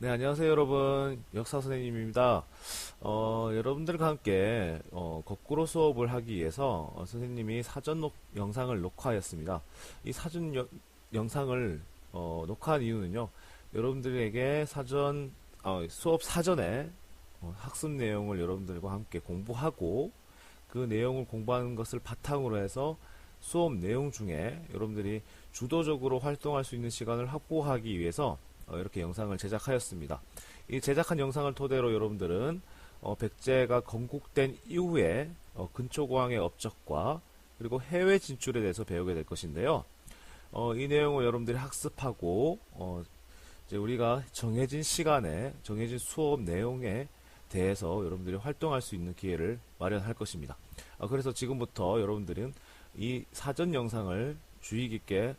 네, 안녕하세요, 여러분. 역사 선생님입니다. 여러분들과 함께, 거꾸로 수업을 하기 위해서, 선생님이 영상을 녹화하였습니다. 이 영상을, 녹화한 이유는요, 여러분들에게 수업 사전에, 학습 내용을 여러분들과 함께 공부하고, 그 내용을 공부하는 것을 바탕으로 해서 수업 내용 중에 여러분들이 주도적으로 활동할 수 있는 시간을 확보하기 위해서 이렇게 영상을 제작하였습니다. 이 제작한 영상을 토대로 여러분들은 백제가 건국된 이후에 근초고왕의 업적과 그리고 해외 진출에 대해서 배우게 될 것인데요. 이 내용을 여러분들이 학습하고 이제 우리가 정해진 시간에 정해진 수업 내용에 대해서 여러분들이 활동할 수 있는 기회를 마련할 것입니다. 그래서 지금부터 여러분들은 이 사전 영상을 주의 깊게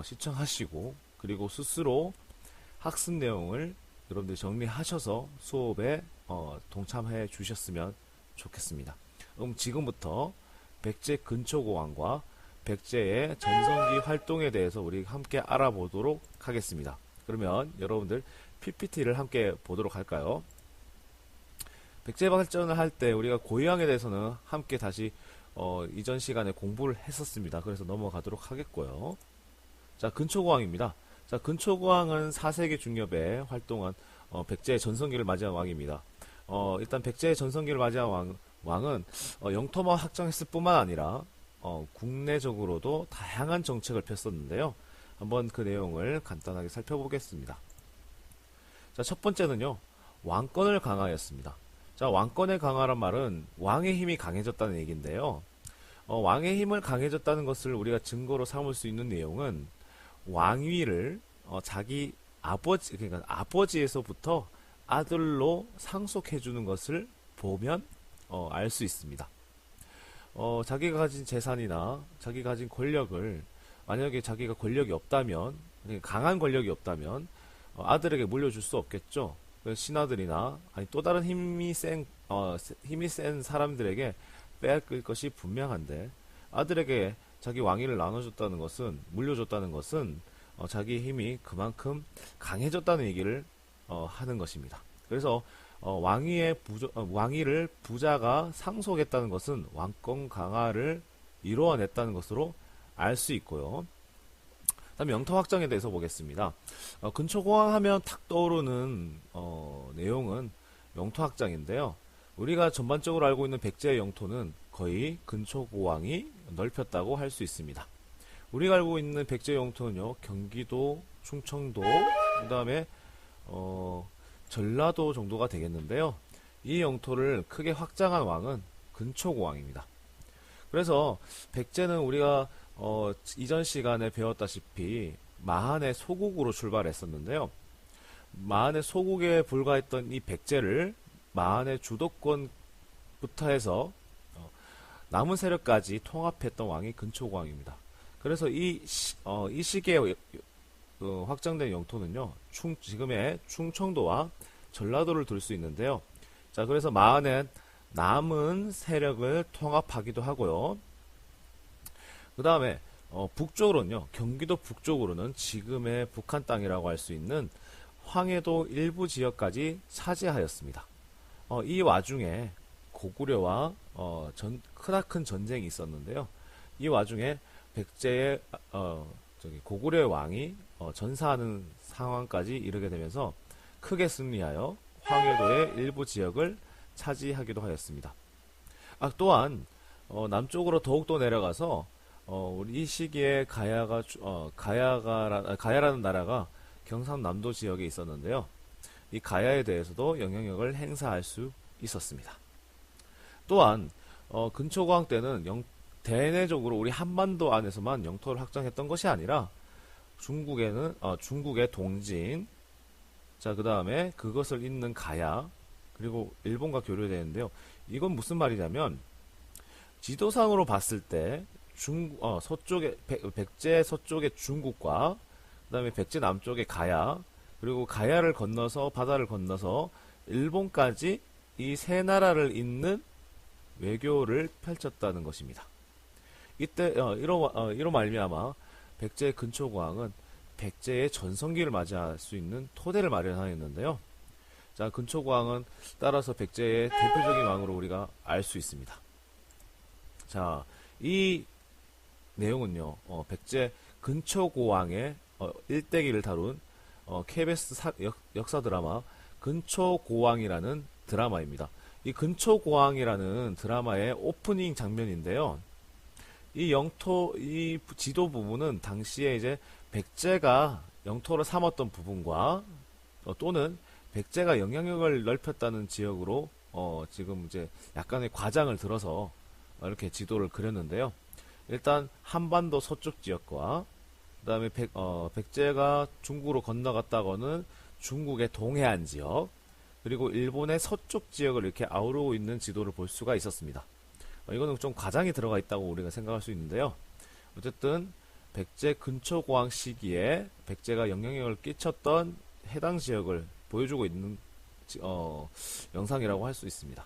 시청하시고 그리고 스스로 학습 내용을 여러분들이 정리하셔서 수업에 동참해 주셨으면 좋겠습니다. 그럼 지금부터 백제 근초고왕과 백제의 전성기 활동에 대해서 우리 함께 알아보도록 하겠습니다. 그러면 여러분들 PPT를 함께 보도록 할까요? 백제 발전을 할 때 우리가 고유왕에 대해서는 함께 다시 이전 시간에 공부를 했었습니다. 그래서 넘어가도록 하겠고요. 자, 근초고왕입니다. 자, 근초고왕은 4세기 중엽에 활동한 백제의 전성기를 맞이한 왕입니다. 일단 백제의 전성기를 맞이한 왕은 영토만 확장했을 뿐만 아니라 국내적으로도 다양한 정책을 폈었는데요. 한번 그 내용을 간단하게 살펴보겠습니다. 자, 첫 번째는요. 왕권을 강화하였습니다. 자, 왕권의 강화란 말은 왕의 힘이 강해졌다는 얘기인데요. 왕의 힘을 강해졌다는 것을 우리가 증거로 삼을 수 있는 내용은 왕위를 자기 아버지, 그러니까 아버지에서부터 아들로 상속해주는 것을 보면 알 수 있습니다. 자기가 가진 재산이나 자기가 가진 권력을 만약에 자기가 권력이 없다면, 그러니까 강한 권력이 없다면 아들에게 물려줄 수 없겠죠. 신하들이나 아니 또 다른 힘이 센 사람들에게 빼앗길 것이 분명한데 아들에게 자기 왕위를 나눠줬다는 것은 물려줬다는 것은 자기 힘이 그만큼 강해졌다는 얘기를 하는 것입니다. 그래서 왕위를 부자가 상속했다는 것은 왕권 강화를 이루어냈다는 것으로 알 수 있고요. 다음 영토 확장에 대해서 보겠습니다. 근초고왕 하면 탁 떠오르는 내용은 영토 확장인데요. 우리가 전반적으로 알고 있는 백제의 영토는 거의 근초고왕이 넓혔다고 할 수 있습니다. 우리가 알고 있는 백제 영토는요, 경기도, 충청도, 그 다음에 전라도 정도가 되겠는데요. 이 영토를 크게 확장한 왕은 근초고왕입니다. 그래서 백제는 우리가 이전 시간에 배웠다시피 마한의 소국으로 출발했었는데요. 마한의 소국에 불과했던 이 백제를 마한의 주도권부터 해서 남은 세력까지 통합했던 왕이 근초고왕입니다. 그래서 이 시기에 확장된 영토는요, 지금의 충청도와 전라도를 둘 수 있는데요. 자, 그래서 마한은 남은 세력을 통합하기도 하고요. 그 다음에 북쪽으로는요, 경기도 북쪽으로는 지금의 북한 땅이라고 할 수 있는 황해도 일부 지역까지 차지하였습니다. 이 와중에 고구려와 크나큰 전쟁이 있었는데요. 이 와중에 백제의 고구려의 왕이 전사하는 상황까지 이르게 되면서 크게 승리하여 황해도의 일부 지역을 차지하기도 하였습니다. 또한 남쪽으로 더욱더 내려가서 이 시기에 가야라는 나라가 경상남도 지역에 있었는데요. 이 가야에 대해서도 영향력을 행사할 수 있었습니다. 또한 근초고왕 때는 대내적으로 우리 한반도 안에서만 영토를 확장했던 것이 아니라 중국의 동진, 자, 그 다음에 그것을 잇는 가야, 그리고 일본과 교류되는데요. 이건 무슨 말이냐면 지도상으로 봤을 때 백제 서쪽의 중국과 그다음에 백제 남쪽의 가야, 그리고 가야를 건너서 바다를 건너서 일본까지 이 세 나라를 잇는 외교를 펼쳤다는 것입니다. 이때 이로 말미암아 백제 근초고왕은 백제의 전성기를 맞이할 수 있는 토대를 마련하였는데요. 자, 근초고왕은 따라서 백제의 대표적인 왕으로 우리가 알 수 있습니다. 자, 이 내용은요, 백제 근초고왕의 일대기를 다룬 KBS 역사 드라마 근초고왕이라는 드라마입니다. 이 근초고왕이라는 드라마의 오프닝 장면인데요. 이 지도 부분은 당시에 이제 백제가 영토를 삼았던 부분과 또는 백제가 영향력을 넓혔다는 지역으로 지금 이제 약간의 과장을 들어서 이렇게 지도를 그렸는데요. 일단 한반도 서쪽 지역과 그다음에 백제가 중국으로 건너갔다고는 중국의 동해안 지역 그리고 일본의 서쪽 지역을 이렇게 아우르고 있는 지도를 볼 수가 있었습니다. 이거는 좀 과장이 들어가 있다고 우리가 생각할 수 있는데요. 어쨌든 백제 근초고왕 시기에 백제가 영향력을 끼쳤던 해당 지역을 보여주고 있는 영상이라고 할 수 있습니다.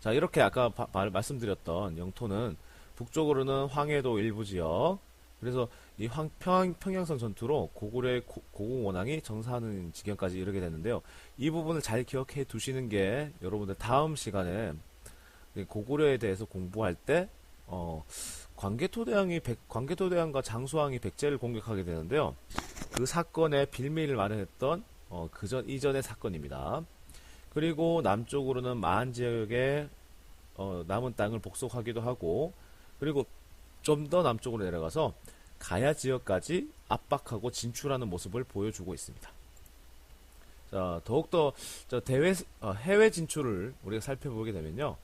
자, 이렇게 아까 말씀드렸던 영토는 북쪽으로는 황해도 일부 지역, 그래서 이 평양선 전투로 고구려의 고궁원왕이 정사하는 지경까지 이르게 되는데요. 이 부분을 잘 기억해 두시는 게 여러분들 다음 시간에 고구려에 대해서 공부할 때 광개토대왕과 장수왕이 백제를 공격하게 되는데요. 그 사건의 빌미를 마련했던 이전의 사건입니다. 그리고 남쪽으로는 마한 지역의 남은 땅을 복속하기도 하고, 그리고 좀 더 남쪽으로 내려가서 가야 지역까지 압박하고 진출하는 모습을 보여주고 있습니다. 자, 더욱더 해외 진출을 우리가 살펴보게 되면요.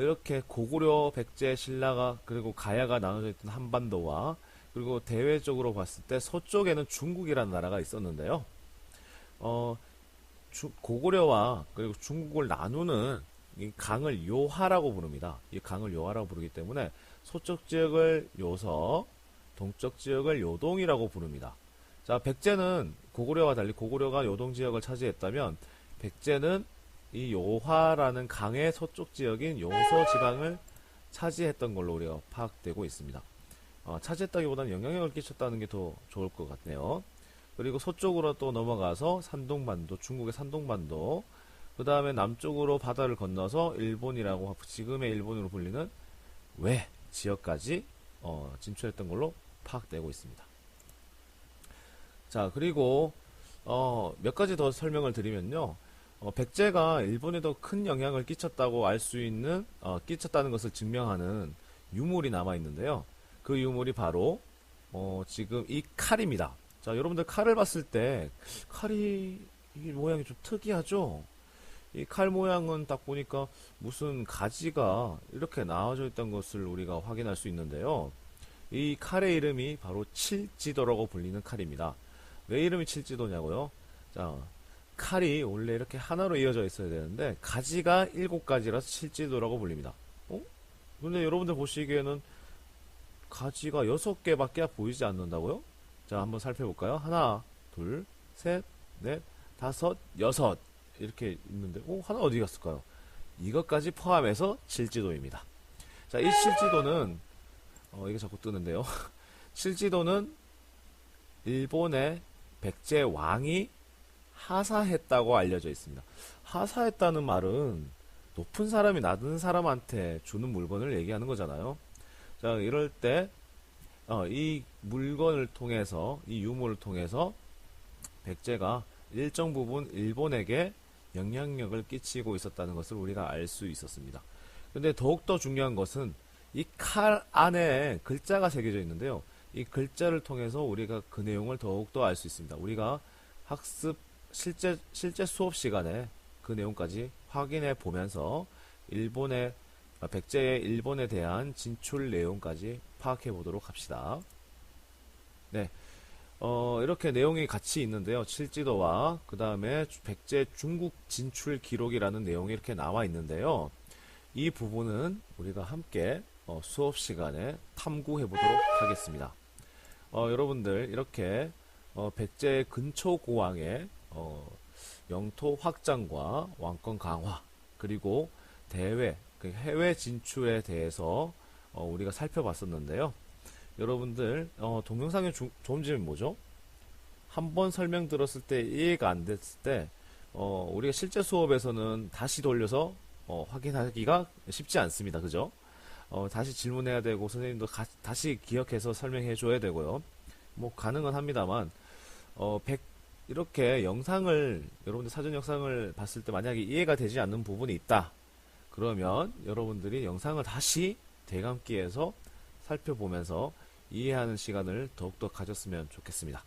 이렇게 고구려, 백제, 신라가 그리고 가야가 나눠져 있던 한반도와 그리고 대외적으로 봤을 때 서쪽에는 중국이라는 나라가 있었는데요. 고구려와 그리고 중국을 나누는 이 강을 요하라고 부릅니다. 이 강을 요하라고 부르기 때문에 서쪽 지역을 요서, 동쪽 지역을 요동이라고 부릅니다. 자, 백제는 고구려와 달리 고구려가 요동 지역을 차지했다면 백제는 이 요하라는 강의 서쪽 지역인 요서 지방을 차지했던 걸로 우리가 파악되고 있습니다. 차지했다기보다는 영향력을 끼쳤다는 게 더 좋을 것 같네요. 그리고 서쪽으로 또 넘어가서 산동반도, 중국의 산동반도, 그 다음에 남쪽으로 바다를 건너서 일본이라고, 지금의 일본으로 불리는 외 지역까지 진출했던 걸로 파악되고 있습니다. 자, 그리고 몇 가지 더 설명을 드리면요. 백제가 일본에도 큰 영향을 끼쳤다고 알 수 있는, 끼쳤다는 것을 증명하는 유물이 남아 있는데요. 그 유물이 바로 지금 이 칼입니다. 자, 여러분들 칼을 봤을 때 칼이 이 모양이 좀 특이하죠? 이 칼 모양은 딱 보니까 무슨 가지가 이렇게 나와져 있던 것을 우리가 확인할 수 있는데요. 이 칼의 이름이 바로 칠지도라고 불리는 칼입니다. 왜 이름이 칠지도냐고요? 자, 칼이 원래 이렇게 하나로 이어져 있어야 되는데 가지가 7가지라서 칠지도라고 불립니다. 근데 여러분들 보시기에는 가지가 6개밖에 보이지 않는다고요? 자, 한번 살펴볼까요? 하나, 둘, 셋, 넷, 다섯, 여섯 이렇게 있는데 하나 어디 갔을까요? 이것까지 포함해서 칠지도입니다. 자, 이 칠지도는 이게 자꾸 뜨는데요. 칠지도는 일본의 백제 왕이 하사했다고 알려져 있습니다. 하사했다는 말은 높은 사람이 낮은 사람한테 주는 물건을 얘기하는 거잖아요. 자, 이럴 때 이 물건을 통해서, 이 유물을 통해서 백제가 일정 부분 일본에게 영향력을 끼치고 있었다는 것을 우리가 알 수 있었습니다. 근데 더욱더 중요한 것은 이 칼 안에 글자가 새겨져 있는데요. 이 글자를 통해서 우리가 그 내용을 더욱더 알 수 있습니다. 우리가 실제 수업 시간에 그 내용까지 확인해 보면서 백제의 일본에 대한 진출 내용까지 파악해 보도록 합시다. 네. 이렇게 내용이 같이 있는데요. 칠지도와 그 다음에 백제 중국 진출 기록이라는 내용이 이렇게 나와 있는데요. 이 부분은 우리가 함께 수업 시간에 탐구해 보도록 하겠습니다. 여러분들 이렇게 백제 근초고왕의 영토 확장과 왕권 강화 그리고 해외 진출에 대해서 우리가 살펴봤었는데요. 여러분들 동영상의 좋은 점이 뭐죠? 한 번 설명 들었을 때 이해가 안 됐을 때 우리가 실제 수업에서는 다시 돌려서 확인하기가 쉽지 않습니다. 그죠? 다시 질문해야 되고 선생님도 다시 기억해서 설명해 줘야 되고요. 뭐 가능은 합니다만 어, 100 이렇게 영상을 여러분들 사전 영상을 봤을 때 만약에 이해가 되지 않는 부분이 있다. 그러면 여러분들이 영상을 다시 대감기해서 살펴보면서 이해하는 시간을 더욱더 가졌으면 좋겠습니다.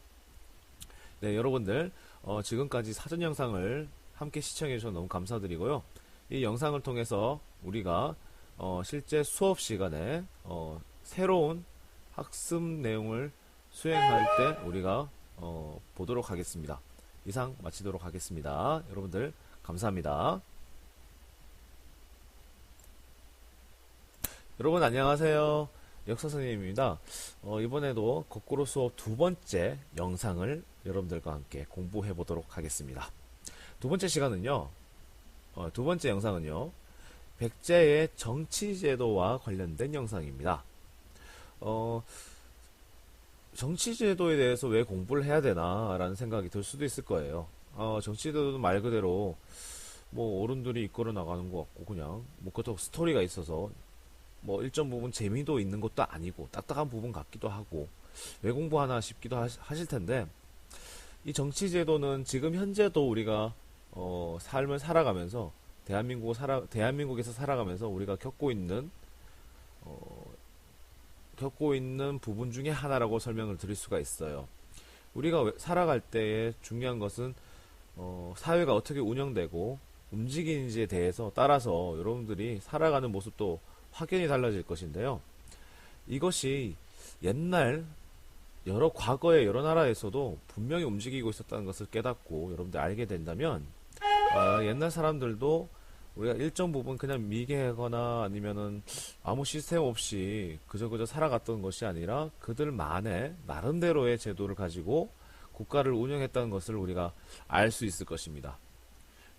네, 여러분들 지금까지 사전 영상을 함께 시청해 주셔서 너무 감사드리고요. 이 영상을 통해서 우리가 실제 수업 시간에 새로운 학습 내용을 수행할 때 우리가 보도록 하겠습니다. 이상 마치도록 하겠습니다. 여러분들 감사합니다. 여러분 안녕하세요. 역사 선생님입니다. 이번에도 거꾸로 수업 두 번째 영상을 여러분들과 함께 공부해 보도록 하겠습니다. 두 번째 시간은요. 두 번째 영상은요. 백제의 정치제도와 관련된 영상입니다. 정치제도에 대해서 왜 공부를 해야 되나 라는 생각이 들 수도 있을 거예요. 정치제도는 말 그대로 뭐 어른들이 이끌어 나가는 것 같고 그냥 뭐 그것도 스토리가 있어서 뭐 일정 부분 재미도 있는 것도 아니고 딱딱한 부분 같기도 하고 왜 공부하나 싶기도 하실 텐데 이 정치제도는 지금 현재도 우리가 삶을 살아가면서 대한민국에서 살아가면서 우리가 겪고 있는 부분 중에 하나라고 설명을 드릴 수가 있어요. 우리가 살아갈 때에 중요한 것은 사회가 어떻게 운영되고 움직이는지에 대해서 따라서 여러분들이 살아가는 모습도 확연히 달라질 것인데요. 이것이 옛날 과거의 여러 나라에서도 분명히 움직이고 있었다는 것을 깨닫고 여러분들 알게 된다면 옛날 사람들도 우리가 일정 부분 그냥 미개하거나 아니면은 아무 시스템 없이 그저 살아갔던 것이 아니라 그들만의 나름대로의 제도를 가지고 국가를 운영했다는 것을 우리가 알 수 있을 것입니다.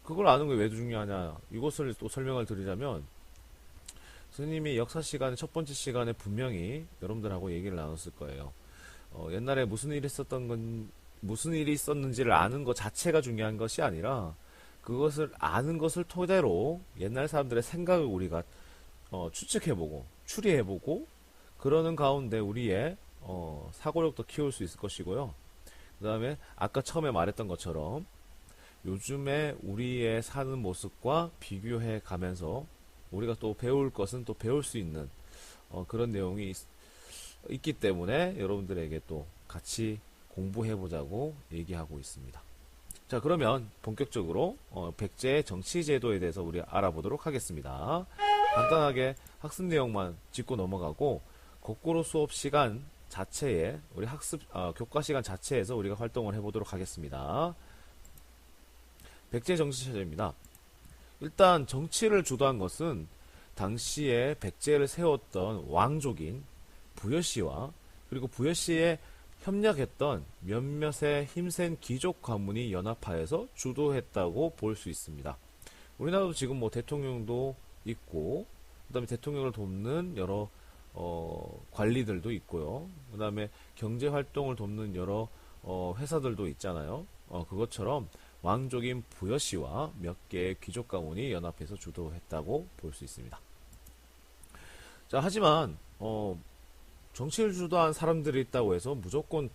그걸 아는 게 왜 중요하냐? 이것을 또 설명을 드리자면 선생님이 역사 시간에 첫 번째 시간에 분명히 여러분들하고 얘기를 나눴을 거예요. 옛날에 무슨 일이 있었는지를 아는 것 자체가 중요한 것이 아니라 그것을 아는 것을 토대로 옛날 사람들의 생각을 우리가 추측해보고 추리해보고 그러는 가운데 우리의 사고력도 키울 수 있을 것이고요. 그 다음에 아까 처음에 말했던 것처럼 요즘에 우리의 사는 모습과 비교해 가면서 우리가 또 배울 것은 또 배울 수 있는 그런 내용이 있기 때문에 여러분들에게 또 같이 공부해보자고 얘기하고 있습니다. 자, 그러면 본격적으로 백제의 정치제도에 대해서 우리 알아보도록 하겠습니다. 간단하게 학습 내용만 짚고 넘어가고 거꾸로 수업 시간 자체에 우리 교과 시간 자체에서 우리가 활동을 해보도록 하겠습니다. 백제 정치제도입니다. 일단 정치를 주도한 것은 당시에 백제를 세웠던 왕족인 부여씨와 그리고 부여씨에 협력했던 몇몇의 힘센 귀족 가문이 연합하여서 주도했다고 볼 수 있습니다. 우리나라도 지금 뭐 대통령도 있고 그 다음에 대통령을 돕는 여러 관리들도 있고요. 그 다음에 경제활동을 돕는 여러 회사들도 있잖아요. 그것처럼 왕족인 부여씨와 몇 개의 귀족 가문이 연합해서 주도했다고 볼 수 있습니다. 자, 하지만 정치를 주도한 사람들이 있다고 해서 무조건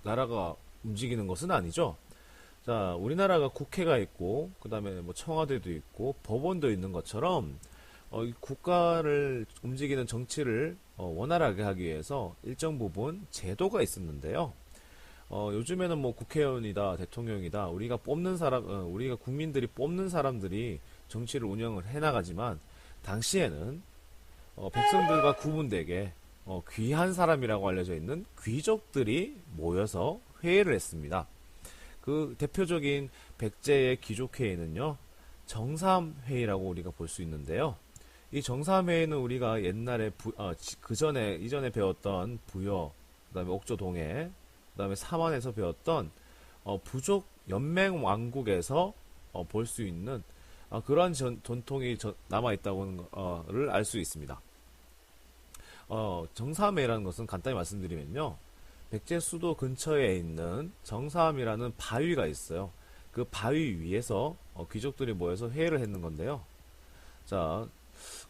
나라가 움직이는 것은 아니죠. 자, 우리나라가 국회가 있고 그 다음에 뭐 청와대도 있고 법원도 있는 것처럼 이 국가를 움직이는 정치를 원활하게 하기 위해서 일정 부분 제도가 있었는데요. 요즘에는 뭐 국회의원이다, 대통령이다, 우리가 국민들이 뽑는 사람들이 정치를 운영을 해나가지만, 당시에는, 백성들과 구분되게, 귀한 사람이라고 알려져 있는 귀족들이 모여서 회의를 했습니다. 그 대표적인 백제의 귀족회의는요, 정삼회의라고 우리가 볼 수 있는데요. 이 정삼회의는 우리가 옛날에 이전에 배웠던 부여, 그 다음에 옥조동해, 그 다음에 삼안에서 배웠던 부족 연맹 왕국에서 볼 수 있는 그러한 전통이 남아있다고를 알 수 있습니다. 정사암회라는 것은 간단히 말씀드리면요. 백제 수도 근처에 있는 정사암이라는 바위가 있어요. 그 바위 위에서 귀족들이 모여서 회의를 했는 건데요. 자,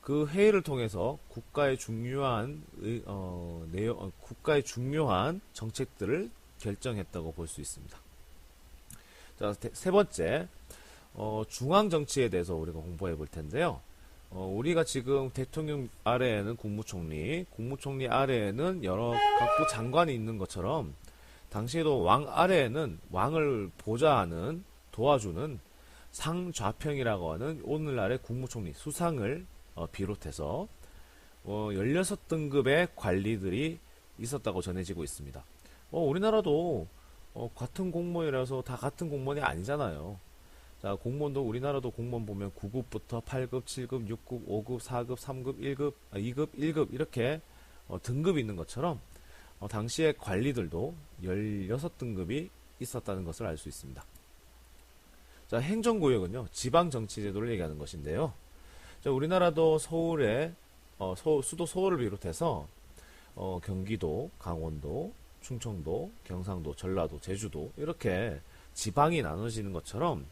그 회의를 통해서 국가의 중요한 국가의 중요한 정책들을 결정했다고 볼 수 있습니다. 자, 세 번째, 중앙 정치에 대해서 우리가 공부해 볼 텐데요. 우리가 지금 대통령 아래에는 국무총리, 국무총리 아래에는 여러 각부 장관이 있는 것처럼 당시에도 왕 아래에는 왕을 보좌하는 도와주는 상좌평이라고 하는 오늘날의 국무총리 수상을 비롯해서 16등급의 관리들이 있었다고 전해지고 있습니다. 우리나라도 같은 공무원이라서 다 같은 공무원이 아니잖아요. 자, 공무원도 우리나라도 공무원 보면 9급부터 8급, 7급, 6급, 5급, 4급, 3급, 1급, 2급, 1급 이렇게 등급이 있는 것처럼 당시의 관리들도 16등급이 있었다는 것을 알 수 있습니다. 자, 행정구역은요, 지방정치제도를 얘기하는 것인데요. 자, 우리나라도 서울에, 수도 서울을 비롯해서, 경기도, 강원도, 충청도, 경상도, 전라도, 제주도, 이렇게 지방이 나눠지는 것처럼,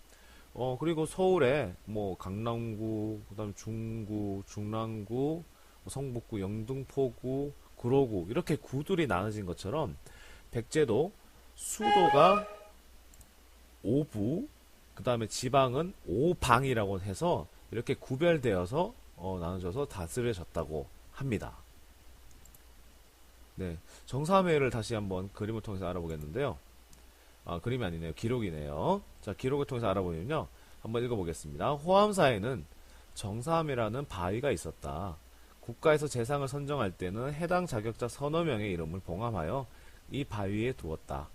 그리고 서울에, 뭐, 강남구, 그 다음에 중구, 중랑구, 성북구, 영등포구, 구로구, 이렇게 구들이 나눠진 것처럼, 백제도 수도가 5부, 그 다음에 지방은 5방이라고 해서 이렇게 구별되어서 나눠져서 다스려졌다고 합니다. 네, 정사회를 다시 한번 그림을 통해서 알아보겠는데요. 그림이 아니네요. 기록이네요. 자, 기록을 통해서 알아보면요. 한번 읽어보겠습니다. 호암사에는 정사함이라는 바위가 있었다. 국가에서 재상을 선정할 때는 해당 자격자 서너 명의 이름을 봉함하여 이 바위에 두었다.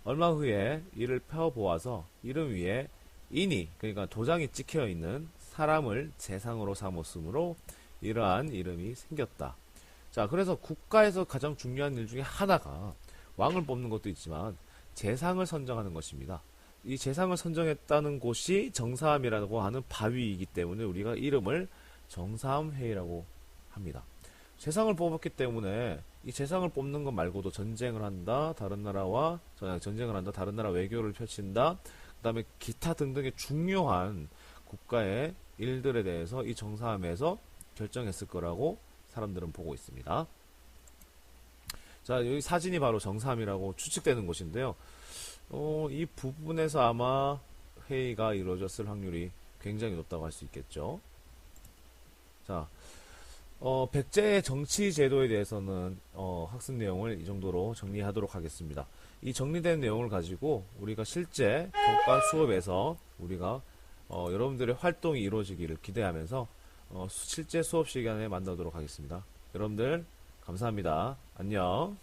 얼마 후에 이를 펴보아서 이름 위에 인이, 그러니까 도장이 찍혀 있는 사람을 재상으로 삼았으므로 이러한 이름이 생겼다. 자, 그래서 국가에서 가장 중요한 일 중에 하나가 왕을 뽑는 것도 있지만 재상을 선정하는 것입니다. 이 재상을 선정했다는 곳이 정사함이라고 하는 바위이기 때문에 우리가 이름을 정사함회의라고 합니다. 재상을 뽑았기 때문에 이 재상을 뽑는 것 말고도 전쟁을 한다, 다른 나라와 전쟁을 한다, 다른 나라 외교를 펼친다, 그 다음에 기타 등등의 중요한 국가의 일들에 대해서 이 정사함에서 결정했을 거라고 사람들은 보고 있습니다. 자, 여기 사진이 바로 정사함이라고 추측되는 곳인데요. 이 부분에서 아마 회의가 이루어졌을 확률이 굉장히 높다고 할 수 있겠죠. 자, 백제의 정치 제도에 대해서는 학습 내용을 이 정도로 정리하도록 하겠습니다. 이 정리된 내용을 가지고 우리가 실제 교과 수업에서 우리가 여러분들의 활동이 이루어지기를 기대하면서 실제 수업 시간에 만나도록 하겠습니다. 여러분들 감사합니다. 안녕.